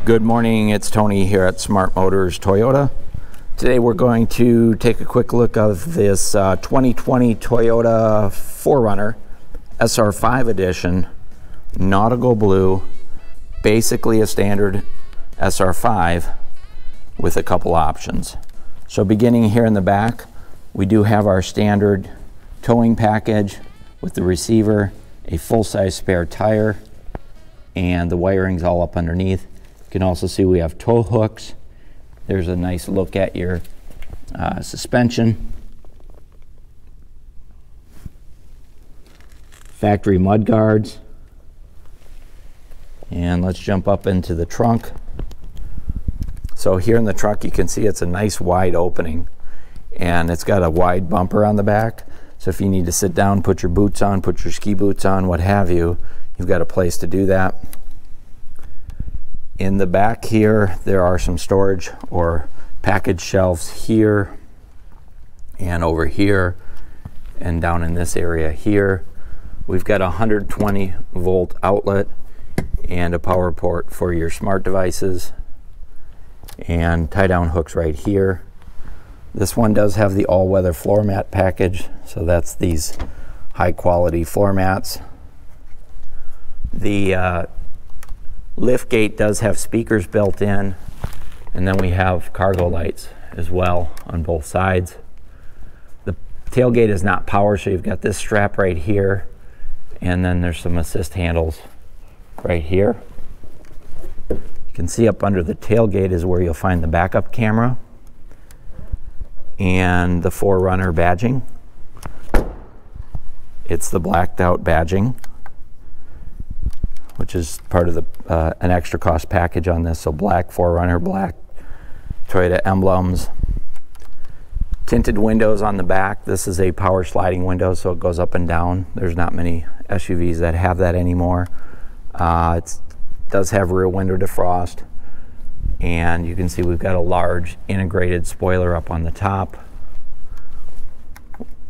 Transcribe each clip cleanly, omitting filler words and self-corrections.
Good morning, it's Tony here at Smart Motors Toyota. Today we're going to take a quick look of this 2020 Toyota 4Runner SR5 edition, nautical blue, basically a standard SR5 with a couple options. So beginning here in the back, we do have our standard towing package with the receiver, a full-size spare tire, and the wiring's all up underneath. You can also see we have tow hooks. There's a nice look at your suspension. Factory mud guards. And let's jump up into the trunk. So here in the trunk you can see it's a nice wide opening, and it's got a wide bumper on the back. So if you need to sit down, put your boots on, put your ski boots on, what have you, you've got a place to do that. In the back here, there are some storage or package shelves here and over here and down in this area here. We've got a 120 volt outlet and a power port for your smart devices, and tie down hooks right here. This one does have the all-weather floor mat package, so that's these high quality floor mats. The lift gate does have speakers built in, and then we have cargo lights as well on both sides. The tailgate is not power, so you've got this strap right here, and then there's some assist handles right here. You can see up under the tailgate is where you'll find the backup camera and the 4Runner badging. It's the blacked out badging, which is part of the an extra cost package on this. So black 4Runner, black Toyota emblems. Tinted windows on the back. This is a power sliding window, so it goes up and down. There's not many SUVs that have that anymore. It does have rear window defrost, and you can see we've got a large integrated spoiler up on the top.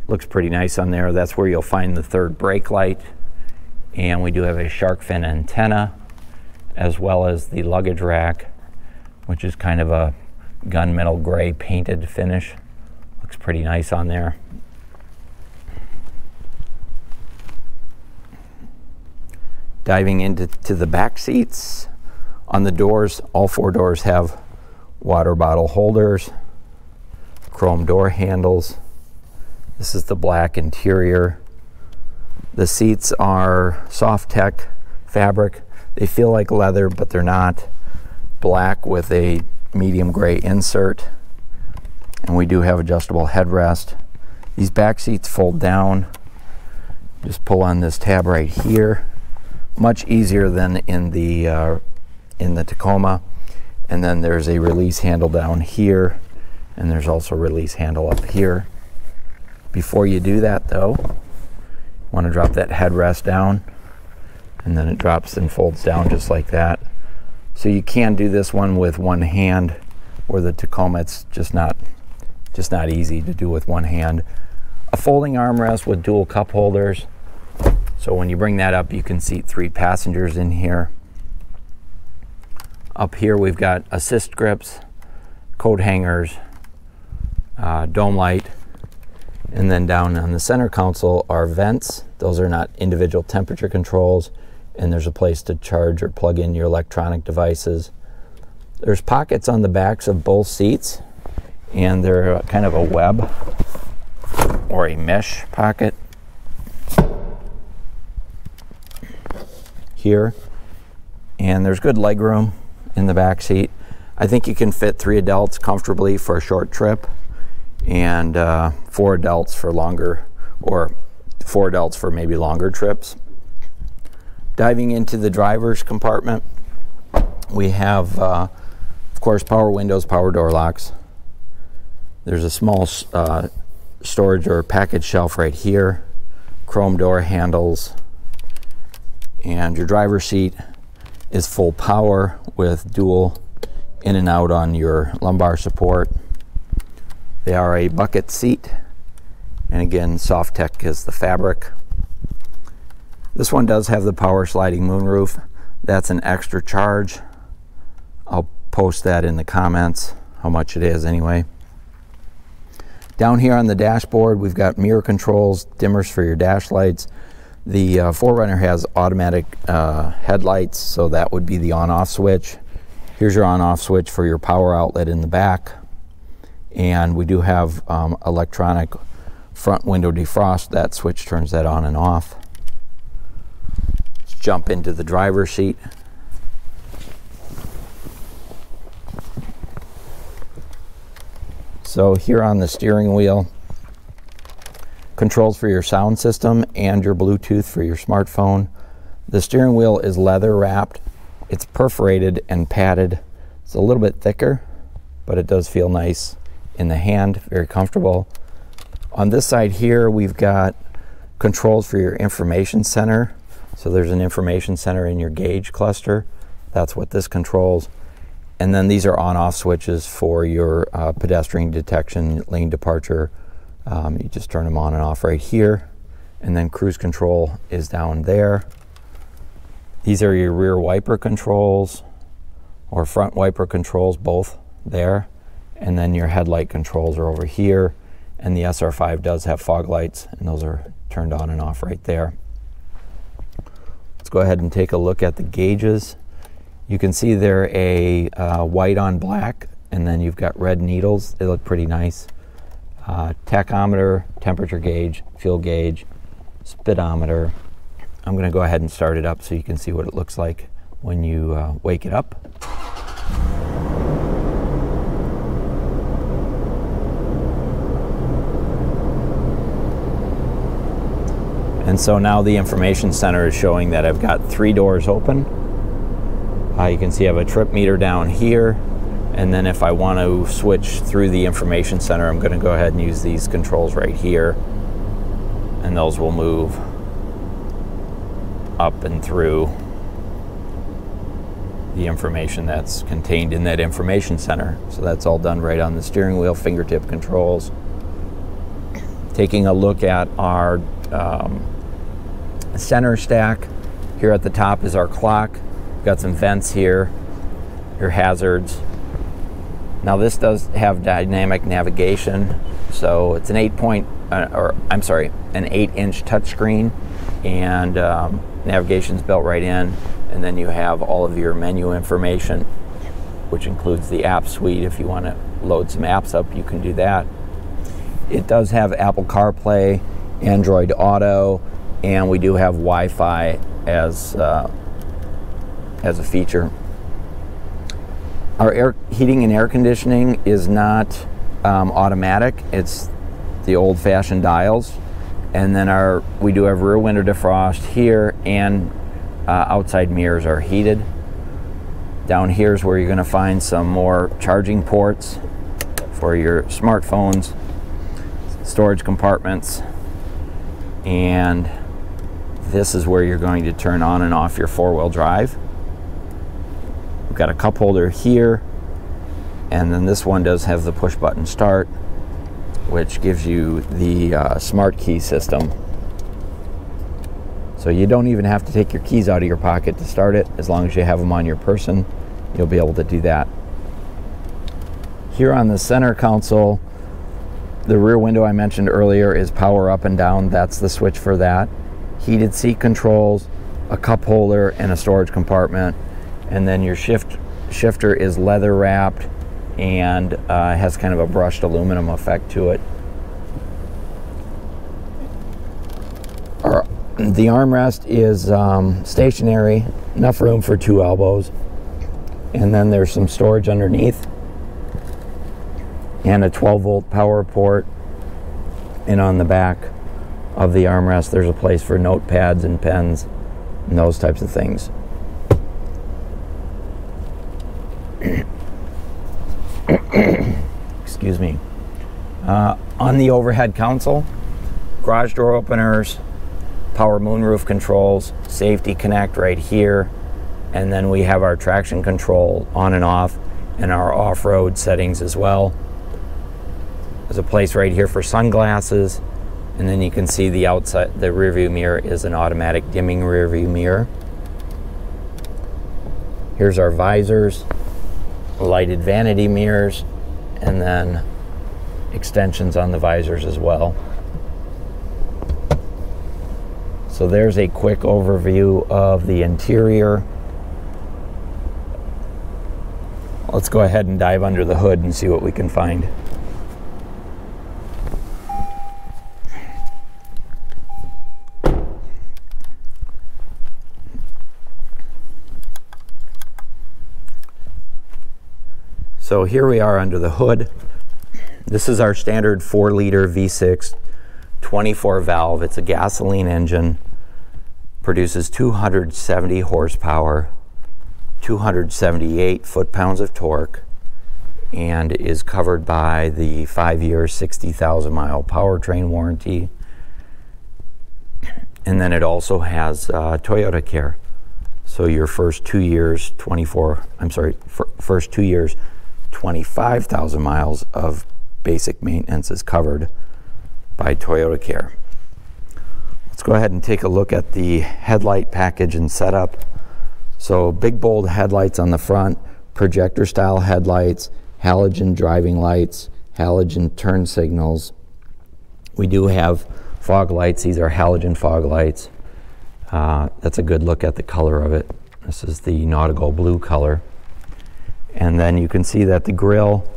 Looks pretty nice on there. That's where you'll find the third brake light. And we do have a shark fin antenna, as well as the luggage rack, which is kind of a gunmetal gray painted finish. Looks pretty nice on there. Diving into the back seats. On the doors, all four doors have water bottle holders, chrome door handles. This is the black interior. The seats are soft tech fabric. They feel like leather, but they're not. Black with a medium gray insert. And we do have adjustable headrest. These back seats fold down. Just pull on this tab right here. Much easier than in the Tacoma. And then there's a release handle down here, and there's also a release handle up here. Before you do that though, want to drop that headrest down, and then it drops and folds down just like that. So you can do this one with one hand, where the Tacoma it's just not easy to do with one hand. A folding armrest with dual cup holders, so when you bring that up you can seat 3 passengers in here. Up here we've got assist grips, coat hangers, dome light. And then down on the center console are vents. Those are not individual temperature controls, and there's a place to charge or plug in your electronic devices. There's pockets on the backs of both seats, and they're kind of a web or a mesh pocket here. And there's good leg room in the back seat. I think you can fit 3 adults comfortably for a short trip, and 4 adults for longer, or 4 adults for maybe longer trips. Diving into the driver's compartment, we have of course power windows, power door locks. There's a small storage or package shelf right here, chrome door handles, and your driver's seat is full power with dual in and out on your lumbar support. They are a bucket seat, and again, soft tech is the fabric. This one does have the power sliding moonroof. That's an extra charge I'll post that in the comments, how much it is anyway. Down here on the dashboard, we've got mirror controls, dimmers for your dash lights. The 4Runner has automatic headlights, so that would be the on-off switch. Here's your on-off switch for your power outlet in the back. And we do have electronic front window defrost. That switch turns that on and off. Let's jump into the driver's seat. So here on the steering wheel, controls for your sound system and your Bluetooth for your smartphone. The steering wheel is leather wrapped. It's perforated and padded. It's a little bit thicker, but it does feel nice in the hand, very comfortable. On this side here, we've got controls for your information center. So there's an information center in your gauge cluster. That's what this controls. And then these are on-off switches for your pedestrian detection, lane departure. You just turn them on and off right here. And then cruise control is down there. These are your rear wiper controls or front wiper controls, both there. And then your headlight controls are over here. And the SR5 does have fog lights, and those are turned on and off right there. Let's go ahead and take a look at the gauges. You can see they're a white on black, and then you've got red needles. They look pretty nice. Tachometer, temperature gauge, fuel gauge, speedometer. I'm going to go ahead and start it up so you can see what it looks like when you wake it up. And so now the information center is showing that I've got 3 doors open. You can see I have a trip meter down here, and then if I want to switch through the information center, I'm going to go ahead and use these controls right here, and those will move up and through the information that's contained in that information center. So that's all done right on the steering wheel, fingertip controls. Taking a look at our center stack, here at the top is our clock. Got some vents here, your hazards. Now this does have dynamic navigation, so it's an 8-inch touchscreen, and navigation's built right in. And then you have all of your menu information, which includes the app suite. If you want to load some apps up, you can do that. It does have Apple CarPlay, Android Auto, and we do have Wi-Fi as a feature. Our air heating and air conditioning is not automatic. It's the old-fashioned dials. And then we do have rear window defrost here, and outside mirrors are heated. Down here is where you're going to find some more charging ports for your smartphones, storage compartments, and this is where you're going to turn on and off your 4-wheel drive. We've got a cup holder here, and then this one does have the push button start, which gives you the smart key system. So you don't even have to take your keys out of your pocket to start it. As long as you have them on your person, you'll be able to do that. Here on the center console, the rear window I mentioned earlier is power up and down. That's the switch for that. Heated seat controls, a cup holder, and a storage compartment. And then your shifter is leather wrapped and has kind of a brushed aluminum effect to it. The armrest is stationary, enough room for 2 elbows. And then there's some storage underneath, and a 12-volt power port. And on the back of the armrest, there's a place for notepads and pens and those types of things. Excuse me. On the overhead console, garage door openers, power moonroof controls, safety connect right here, and then we have our traction control on and off, and our off-road settings as well. There's a place right here for sunglasses, and then you can see the outside, the rear view mirror is an automatic dimming rear view mirror. Here's our visors. lighted vanity mirrors, and then extensions on the visors as well. So there's a quick overview of the interior. Let's go ahead and dive under the hood and see what we can find. So here we are under the hood. This is our standard 4-liter V6 24 valve. It's a gasoline engine, produces 270 horsepower, 278 foot-pounds of torque, and is covered by the 5-year, 60,000 mile powertrain warranty. And then it also has Toyota Care. So your first 2 years, first 2 years, 25,000 miles of basic maintenance is covered by Toyota Care. Let's go ahead and take a look at the headlight package and setup. So big bold headlights on the front, projector style headlights, halogen driving lights, halogen turn signals. We do have fog lights. These are halogen fog lights. That's a good look at the color of it. This is the nautical blue color. And then you can see that the grille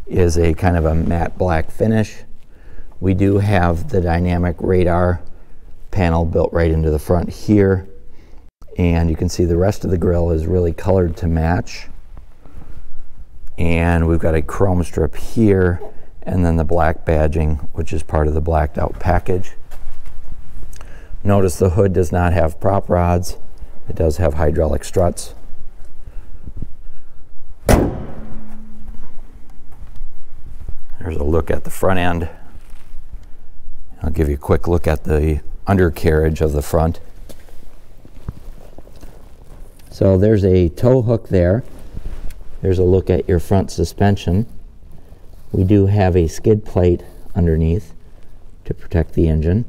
is a kind of a matte black finish. We do have the dynamic radar panel built right into the front here. And you can see the rest of the grille is really colored to match. And we've got a chrome strip here, and then the black badging, which is part of the blacked out package. Notice the hood does not have prop rods. It does have hydraulic struts. There's a look at the front end. I'll give you a quick look at the undercarriage of the front. So there's a tow hook there. There's a look at your front suspension. We do have a skid plate underneath to protect the engine.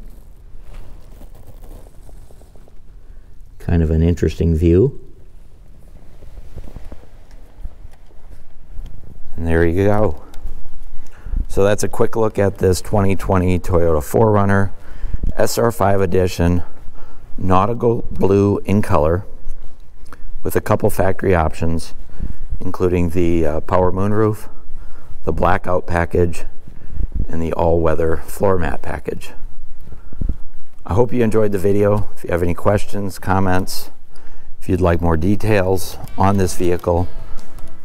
Kind of an interesting view. And there you go. So that's a quick look at this 2020 Toyota 4Runner SR5 edition, nautical blue in color, with a couple factory options, including the power moonroof, the blackout package, and the all-weather floor mat package. I hope you enjoyed the video. If you have any questions, comments, if you'd like more details on this vehicle,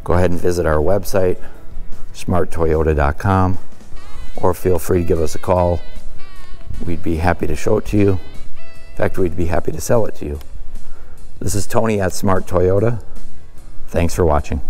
go ahead and visit our website, smarttoyota.com, or feel free to give us a call. We'd be happy to show it to you. In fact, we'd be happy to sell it to you. This is Tony at Smart Toyota. Thanks for watching.